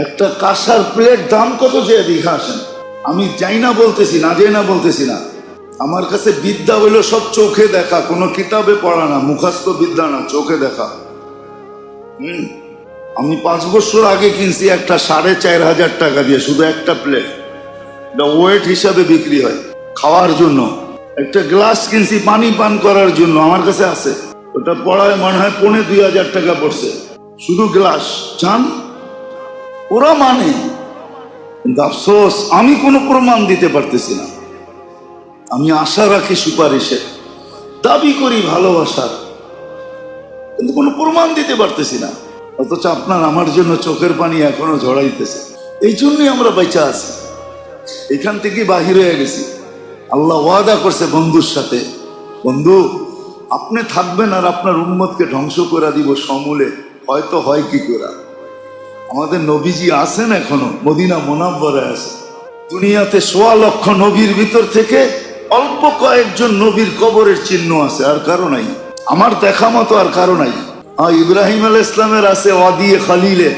একটা কাঁসার প্লেট দাম কত, যে দেখে আসেন। আমি যাই না বলতেছি না, যাই না বলতেছি না। আমার কাছে বিদ্যা হইলো সব চোখে দেখা, কোনো কিতাবে পড়া না, মুখস্থ বিদ্যা না, চোখে দেখা। আমি 5 বছর আগে কিনছি একটা 4,500 টাকা দিয়ে, শুধু একটা প্লেট। ওয়েট হিসাবে বিক্রি হয়, খাওয়ার জন্য। একটা গ্লাস কিনছি পানি পান করার জন্য, আমার কাছে আছে। ওটা পড়ায় মনে হয় 2,500 টাকা পড়ছে, শুধু গ্লাস। চান ওরা মানে, কিন্তু আফসোস আমি কোনো প্রমাণ দিতে পারতেছি না। আমি আশা রাখি সুপারিশের, দাবি করি ভালোবাসার, কিন্তু কোনো প্রমাণ দিতে পারতেছি না। অথচ আপনার আমার জন্য চোখের পানি এখনো ঝরাইতেছে। এই জন্যই আমরা বেঁচে আছি, এখান থেকে বাহির হয়ে গেছি। আল্লাহ ওয়াদা করছে বন্ধুর সাথে, বন্ধু আপনি থাকবেন আর আপনার উম্মতকে ধ্বংস করে দিব সমূলে। হয়তো হয় কি করে? আমাদের নবীজি আছেন এখনো, মদিনা মুনাওয়ারায় আছে। দুনিয়াতে 1.25 লক্ষ নবীর ভিতর থেকে অল্প কয়েকজন নবীর কবরের চিহ্ন আছে, আর কারো নাই। আমার দেখা মতো আর কারো নাই। ইব্রাহিম আলাইহিস ইসলামের আছে ওয়াদিয়ে খালিলে,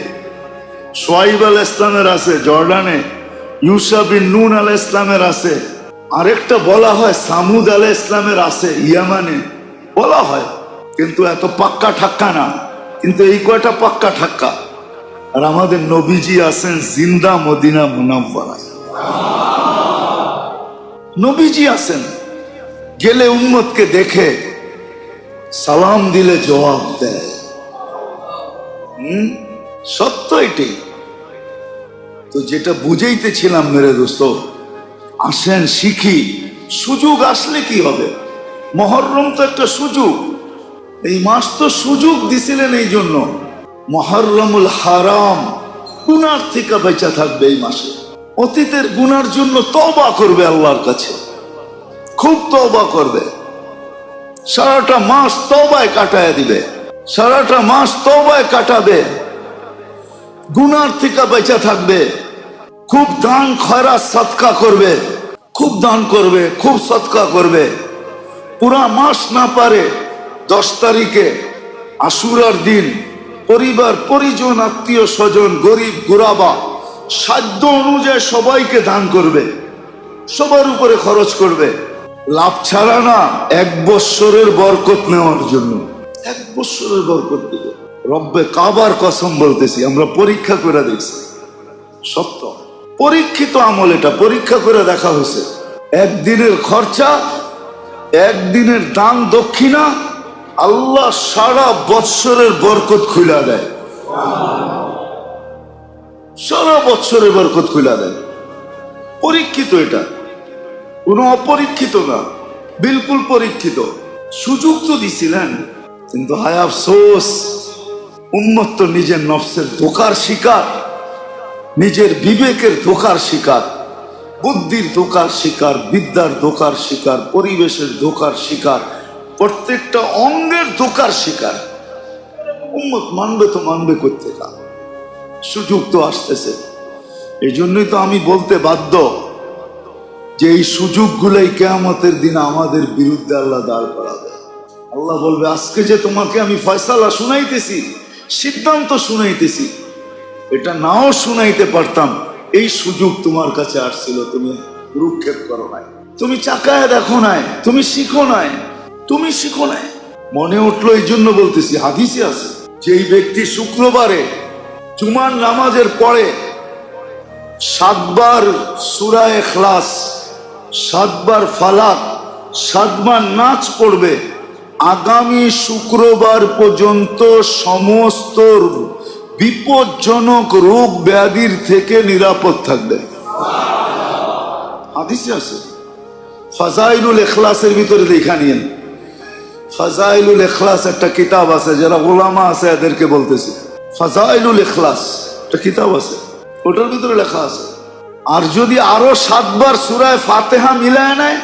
সোয়াইব আলাইহিস ইসলামের আছে জর্ডানে, ইউসা বিন নুন আলাইহিস ইসলামের আছে, আরেকটা বলা হয় সামুদ আলাইহিস ইসলামের আছে ইয়ামানে, বলা হয়, কিন্তু এত পাক্কা ঠাক্কা না। কিন্তু এই কয়টা পাক্কা ঠাক্কা। আর আমাদের নবীজি আছেন জিন্দা মদিনা মুনাওয়ারায়। নবীজি আছেন, গেলে উম্মতকে দেখে সালাম দিলে জবাব দেয়। সত্য এটাই তো, যেটা বুঝাইতেছিলাম মেরে দোস্ত। আসেন শিখি, সুযোগ আসলে কি হবে? মহররম তো একটা সুযোগ, এই মাস তো সুযোগ দিছিলেন এই জন্য। মহররমুল হারাম, গুনার থেকে বেঁচে থাকবে এই মাসে। অতীতের গুনার জন্য তওবা করবে আল্লাহর কাছে, খুব তওবা করবে। সারাটা মাস তওবায় কাটায় দিবে, সারাটা মাস তওবায় কাটাবে, গুনার থেকে বেঁচে থাকবে। খুব দান খয়রাত সদকা করবে, খুব দান করবে, খুব সদকা করবে। পুরা মাস না পারে 10 তারিখে আশুরার দিন পরিবার পরিজন আত্মীয় স্বজন গরিব গুরাবা সাধ্য অনুযায়ী সবাইকে দান করবে, সবার উপরে খরচ করবে। লাভ ছাড়া না, 1 বৎসরের বরকত নেওয়ার জন্য 1 বৎসরের বরকত দিবে। রব্বে কাবার কসম বলতেছি, আমরা পরীক্ষা করে দেখছি, সত্য। পরীক্ষিত আমল, এটা পরীক্ষা করে দেখা হয়েছে। একদিনের খরচা, একদিনের দান দক্ষিণা আল্লাহ সারা বৎসরের বরকত খুলে দেয়, সারা বৎসরের বরকত খুলে দেয়। পরীক্ষিত, এটা কোনো অপরীক্ষিত না, বিলকুল পরীক্ষিত। সুযোগ তো দিছিলেন, কিন্তু হায় আফসোস, উম্মত তো নিজের নফসের ধোঁকার শিকার, নিজের বিবেকের ধোঁকার শিকার, বুদ্ধির ধোঁকার শিকার, বিদ্যার ধোঁকার শিকার, পরিবেশের ধোঁকার শিকার, প্রত্যেকটা অঙ্গের ধোঁকার শিকার। উম্মত মানবে তো মানবে কোত্থেকে? সুযোগ তো আসতেছে। এই জন্যই তো আমি বলতে বাধ্য যে এই সুযোগগুলোই কিয়ামতের দিন আমাদের বিরুদ্ধে আল্লাহ দাঁড় করাবে। আল্লাহ বলবে, আজকে যে তোমাকে আমি ফয়সালা শুনাইতেছি, সিদ্ধান্ত শুনাইতেছি, এটা নাও শুনাইতে পারতাম, এই সুযোগ তোমার কাছে আসছিল, তুমি ভ্রুক্ষেপ করো নাই, তুমি চাকায় দেখো নাই, তুমি শিখো নাই, তুমি শিখো নাই। মনে উঠলো এই জন্য বলতেছি, হাদিসে আছে যেই ব্যক্তি শুক্রবারে জুমার নামাজের পরে 7 বার সূরা ইখলাস, 7 বার ফালাক, 7 বার নাচ পড়বে, আগামী শুক্রবার পর্যন্ত সমস্ত বিপজ্জনক রোগ ব্যাধির থেকে নিরাপদ থাকবে। হাদিসে আছে। ফাজাইলুল ইখলাসের ভিতরে দেখা নিয়েন, ফাজাইলুল ইখলাস একটা কিতাব আছে, যারা ওলামা আছে এদেরকে বলতেছি, ফাজাইলুল ইখলাস একটা কিতাব আছে, ওটার ভিতরে লেখা আছে। আর যদি আরো 7 বার সূরা ফাতিহা মিলায় নেয়,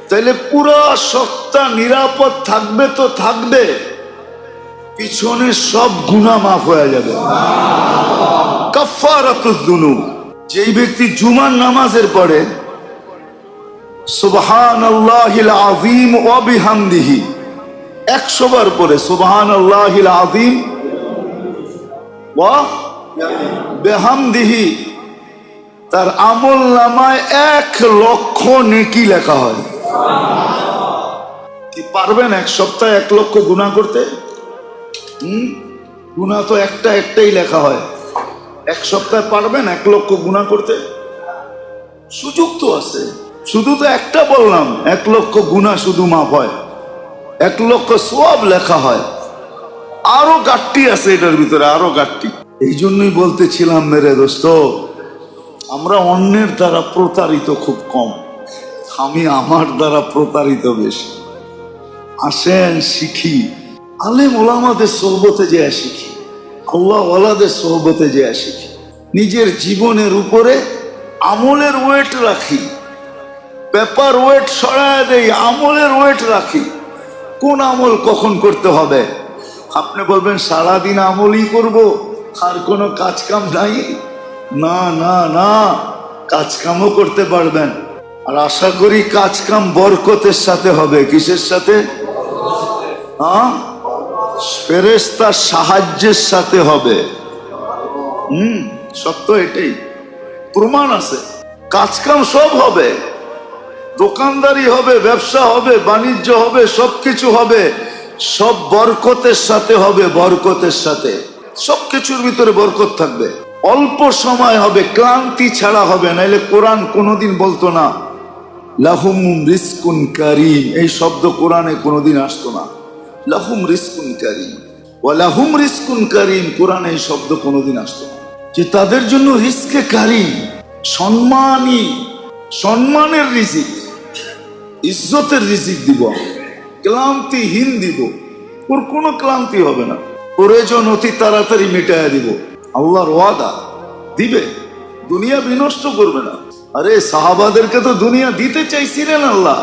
তাহলে পুরো সপ্তাহ নিরাপদ থাকবে তো থাকবে, পিছনে সব গুনাহ মাফ হয়ে যাবে। কাফারাতুজ যুনুব। যেই ব্যক্তি জুমার নামাজের পরে সুবহানাল্লাহিল আযীম ওয়া বিহামদিহি 100 বার পরে সুবহানাল্লাহিল আযীম ওয়া বিহামদিহি, তার আমল নামায় 1 লক্ষ নেকি লেখা হয়। কি পারবেন এক সপ্তাহে 1 লক্ষ গুনাহ করতে? গুনাহ তো একটাই লেখা হয়, 1 সপ্তাহে পারবেন 1 লক্ষ গুনাহ করতে? সুযোগ তো আছে। শুধু তো একটা বললাম, 1 লক্ষ গুনাহ শুধু মাফ হয়, 1 লক্ষ সওয়াব লেখা হয়। আরো গাট্টি আছে এটার ভিতরে, আরো গাট্টি। এই জন্যই বলতেছিলাম মেরে দোস্ত, আমরা অন্যের দ্বারা প্রতারিত খুব কম, আমি আমার দ্বারা প্রতারিত বেশি। আসেন শিখি, আলেম ওলামাদের সোহবতে যেয়ে শিখি, আল্লাহ ওয়ালাদের সোহবতে যেয়ে শিখি, নিজের জীবনের উপরে আমলের ওয়েট রাখি, পেপার ওয়েট সরায় দেই, আমলের ওয়েট রাখি। কোন আমল কখন করতে হবে? আপনি বলবেন সারাদিন আমলই করব, আর কোনো কাজ কাম নাই? না না না, কাজ কামও করতে পারবেন। আর আশা করি কাজ কাম বরকতের সাথে হবে। কিসের সাথে? ফেরেশতার সাহায্যের সাথে হবে। সত্য, এটাই প্রমাণ আছে। কাজ কাম সব হবে, দোকানদারি হবে, ব্যবসা হবে, বাণিজ্য হবে, সবকিছু হবে, সব বরকতের সাথে হবে, বরকতের সাথে। সবকিছুর ভিতরে বরকত থাকবে। অল্প সময় হবে, ক্লান্তি ছাড়া হবে। নাইলে কোরআন কোনোদিন বলতো না লাহুম রিজকুন কারীম, এই শব্দ কোরআনে কোনোদিন আসতো না। লাহুম রিজকুন কারীম, ওয়া লাহুম রিজকুন কারীম, কোরআনে এই শব্দ কোনোদিন আসতো না, যে তাদের জন্য রিজকে কারীম, সম্মানী, সম্মানের রিজিক, ইজ্জতের রিজিক দিব, ক্লান্তিহীন দিব। ওর কোনো ক্লান্তি হবে না, প্রয়োজন অতি তাড়াতাড়ি মিটাইয়া দিব। আল্লাহর ওয়াদা, দিবে, দুনিয়া বিনষ্ট করবে না। আরে সাহাবাদেরকে তো দুনিয়া দিতে চাইছিলেন আল্লাহ,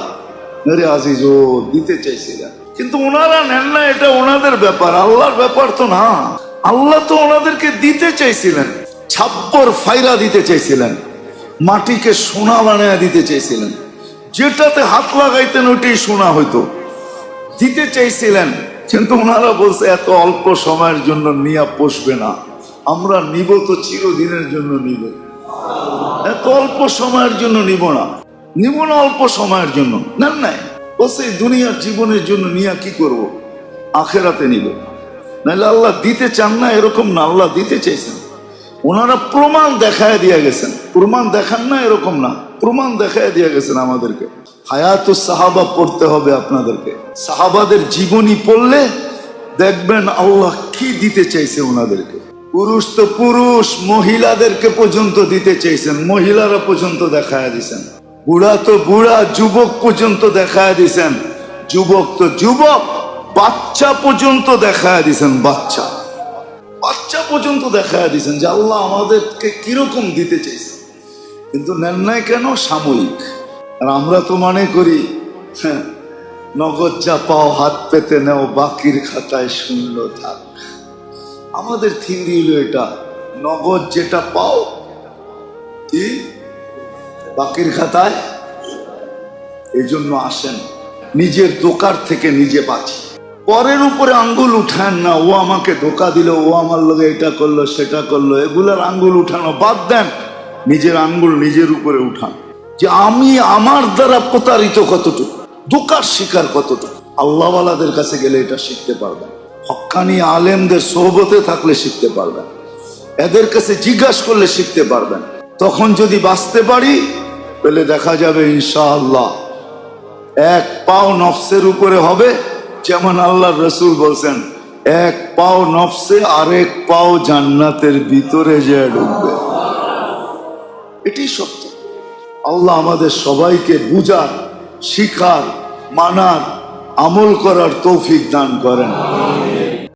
আরে আজিজ, ও দিতে চাইছিলেন, কিন্তু ওনারা নেন না, এটা ওনাদের ব্যাপার, আল্লাহর ব্যাপার তো না। আল্লাহ তো ওনাদেরকে দিতে চাইছিলেন, ছাপ্পর ফাইরা দিতে চাইছিলেন, মাটিকে সোনা বানায় দিতে চাইছিলেন, যেটাতে হাত লাগাইতেন ওইটাই সোনা হইতো, দিতে চাইছিলেন। কিন্তু ওনারা বলছে এত অল্প সময়ের জন্য নিয়া পোষবে না, আমরা নিব তো চিরদিনের জন্য নিব, এত অল্প সময়ের জন্য নিব না, নিব না অল্প সময়ের জন্য। নেন নাই, বলছে এই দুনিয়ার জীবনের জন্য নিয়া কি করব, আখেরাতে নিব। নাহলে আল্লাহ দিতে চান না এরকম না, আল্লাহ দিতে চাইছেন। ওনারা প্রমাণ দেখায় দিয়ে গেছেন। প্রমাণ দেখান না এরকম না, প্রমাণ দেখায় দিয়ে গেছেন আমাদেরকে। হায়াতুস সাহাবা পড়তে হবে আপনাদেরকে। সাহাবাদের জীবনী পড়লে দেখবেন আল্লাহ কি দিতে চাইছে ওনাদেরকে। পুরুষ তো পুরুষ, মহিলাদেরকে পর্যন্ত দিতে চাইছেন, মহিলারা পর্যন্ত দেখায় দিছেন। বুড়া তো বুড়া, যুবক পর্যন্ত দেখায় দিছেন, যুবক তো যুবক, বাচ্চা পর্যন্ত দেখায় দিছেন, বাচ্চা বাচ্চা পর্যন্ত দেখায় দিছেন যে আল্লাহ আমাদেরকে কিরকম দিতে চাইছেন। কিন্তু নেন নাই কেন? সাময়িক। আর আমরা তো মনে করি নগদ যা পাও হাত পেতে নেও, বাকির খাতায় শূন্য থাক। আমাদের থিওরি হলো এটা, নগদ যেটা পাও কি বাকির খাতায়। এই জন্য আসেন নিজের দোকার থেকে নিজে বাঁচি। পরের উপরে আঙ্গুল উঠান না, ও আমাকে ধোকা দিল, ও আমার লগে এটা করলো সেটা করলো, এগুলার আঙ্গুল উঠানো বাদ দেন। নিজের আঙ্গুল নিজের উপরে উঠান যে আমি আমার দ্বারা প্রতারিত কতটুকু, ধোকার শিকার কতটুকু। আল্লাহওয়ালাদের কাছে গেলে এটা শিখতে পারবেন, হক্কানি আলেমদের সোহবতে থাকলে শিখতে পারবেন, এদের কাছে জিজ্ঞাসা করলে শিখতে পারবেন। তখন যদি বাঁচতে পারি তাহলে দেখা যাবে ইনশাআল্লাহ এক পাও নফসের উপরে হবে, যেমন আল্লাহর রাসূল বলছেন এক পাও নফসে আরেক পাও জান্নাতের ভিতরে যে ঢুকবে। এটি সত্য। আল্লাহ আমাদের সবাইকে বুঝার, শিখার, মানার, আমল করার তৌফিক দান করেন।